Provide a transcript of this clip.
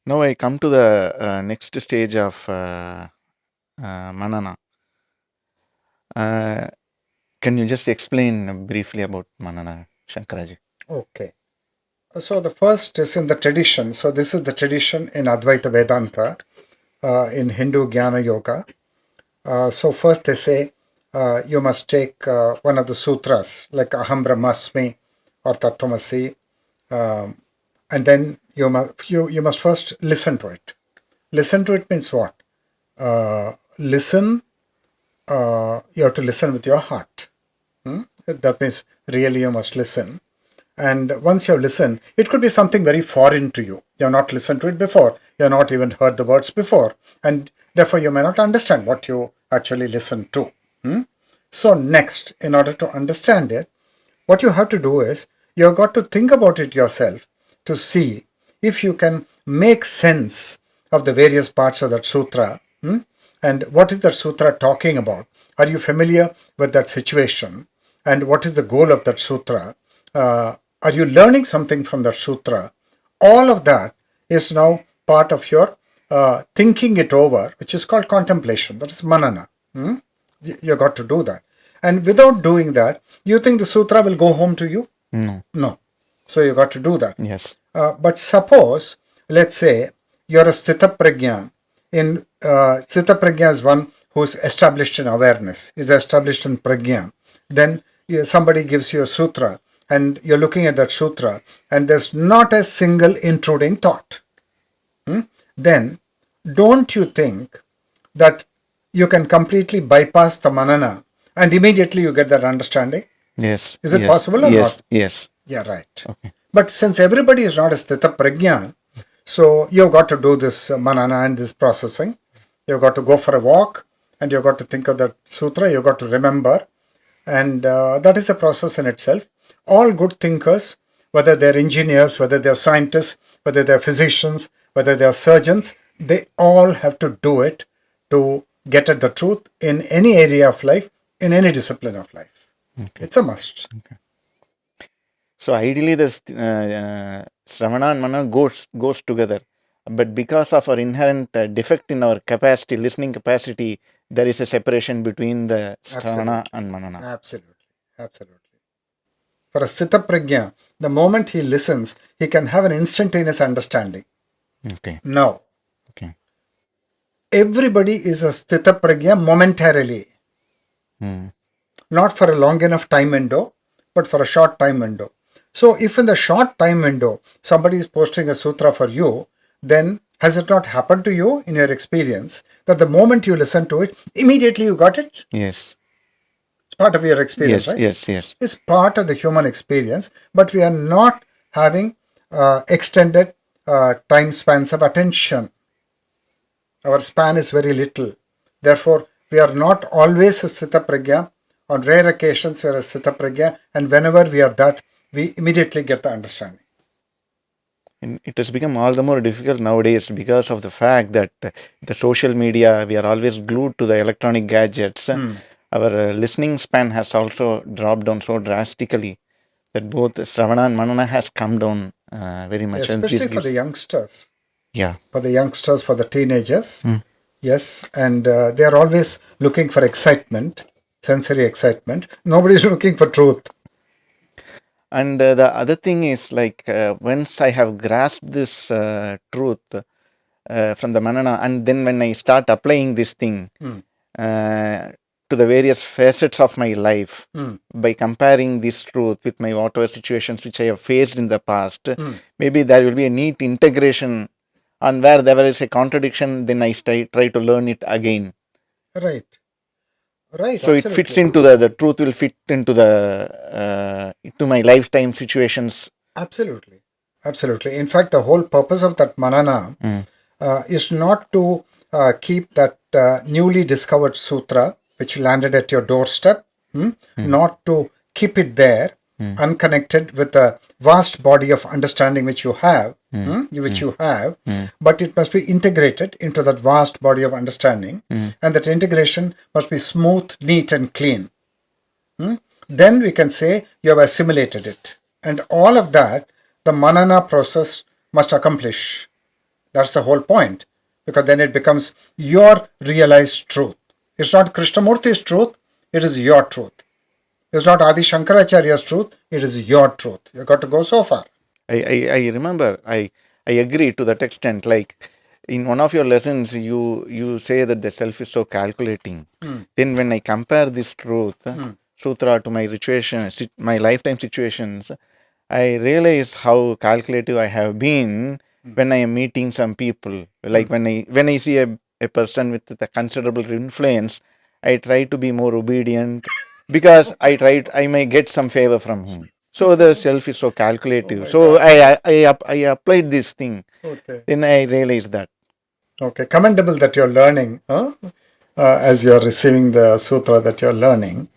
Now I come to the next stage of Manana. Uh, can you just explain briefly about Manana, Shankaraji? Okay. So the first is in the tradition. So this is the tradition in Advaita Vedanta, in Hindu Jnana Yoga. So first they say you must take one of the sutras like Aham Brahmasmi or Tattvamasi, and then you must first listen to it. Listen to it means what? Listen. You have to listen with your heart. That means really you must listen. And once you have listened, it could be something very foreign to you. You have not listened to it before. You have not even heard the words before. And therefore, you may not understand what you actually listened to. So, next, in order to understand it, what you have to do is you have got to think about it yourself to see if you can make sense of the various parts of that sutra. And what is that sutra talking about? Are you familiar with that situation? And what is the goal of that sutra? Are you learning something from that sutra? All of that is now part of your thinking it over, which is called contemplation. That is manana. You got to do that. And without doing that, you think the sutra will go home to you? No. No. So you got to do that. Yes. But suppose, let's say, you're a sthita prajna. In sthita prajna is one who's established in awareness, is established in prajna. Then somebody gives you a sutra, and you're looking at that sutra, and there's not a single intruding thought. Then, don't you think that you can completely bypass the manana and immediately you get that understanding? Yes. Is it yes. possible or yes. not? Yes. Yeah, right. Okay. But since everybody is not a sthita prajna, so you've got to do this manana and this processing. You've got to go for a walk and you've got to think of that sutra. You've got to remember. And that is a process in itself. All good thinkers, whether they're engineers, whether they're scientists, whether they're physicians, whether they're surgeons, they all have to do it to get at the truth in any area of life, in any discipline of life. Okay. It's a must. Okay. So ideally, this Sravana and Manana goes together, but because of our inherent defect in our capacity, listening capacity, there is a separation between the Sravana and Manana. Absolutely. Absolutely. For a sthita prajna, the moment he listens, he can have an instantaneous understanding. Okay. Now, Okay. everybody is a sthita prajna momentarily. Not for a long enough time window, but for a short time window. So if in the short time window somebody is posting a sutra for you, then has it not happened to you in your experience that the moment you listen to it, immediately you got it? Yes. It's part of your experience, Yes. right? Yes. It's part of the human experience, but we are not having extended time spans of attention. Our span is very little. Therefore, we are not always a sthita prajna. On rare occasions, we are a sthita prajna, and whenever we are that, we immediately get the understanding. And it has become all the more difficult nowadays because of the fact that the social media, we are always glued to the electronic gadgets. Our listening span has also dropped down so drastically that both Sravana and Manana has come down very much. Especially for the youngsters. Yeah. For the youngsters, for the teenagers. Yes, and they are always looking for excitement, sensory excitement. Nobody is looking for truth. And the other thing is like once I have grasped this truth from the Manana, and then when I start applying this thing to the various facets of my life by comparing this truth with my whatever situations which I have faced in the past, maybe there will be a neat integration. And where there is a contradiction, then I try to learn it again. Right. Right. So absolutely. it fits into the truth will fit into the to my lifetime situations. Absolutely. Absolutely. In fact, the whole purpose of that manana is not to keep that newly discovered sutra, which landed at your doorstep, not to keep it there, unconnected with the vast body of understanding which you have, but it must be integrated into that vast body of understanding, and that integration must be smooth, neat, and clean. Then we can say you have assimilated it. And all of that, the manana process must accomplish. That's the whole point, because then it becomes your realized truth. It's not Krishnamurti's truth, it is your truth. It's not Adi Shankaracharya's truth, it is your truth. You've got to go so far. I remember, I agree to that extent. Like in one of your lessons, you say that the self is so calculating. Then when I compare this truth, sutra, to my situation, my lifetime situations, I realize how calculative I have been when I am meeting some people. Like when I see a person with the considerable influence, I try to be more obedient because I may get some favor from him. So the self is so calculative. So I applied this thing. Okay. Then I realized that. Okay, commendable that you're learning, as you're receiving the sutra that you're learning.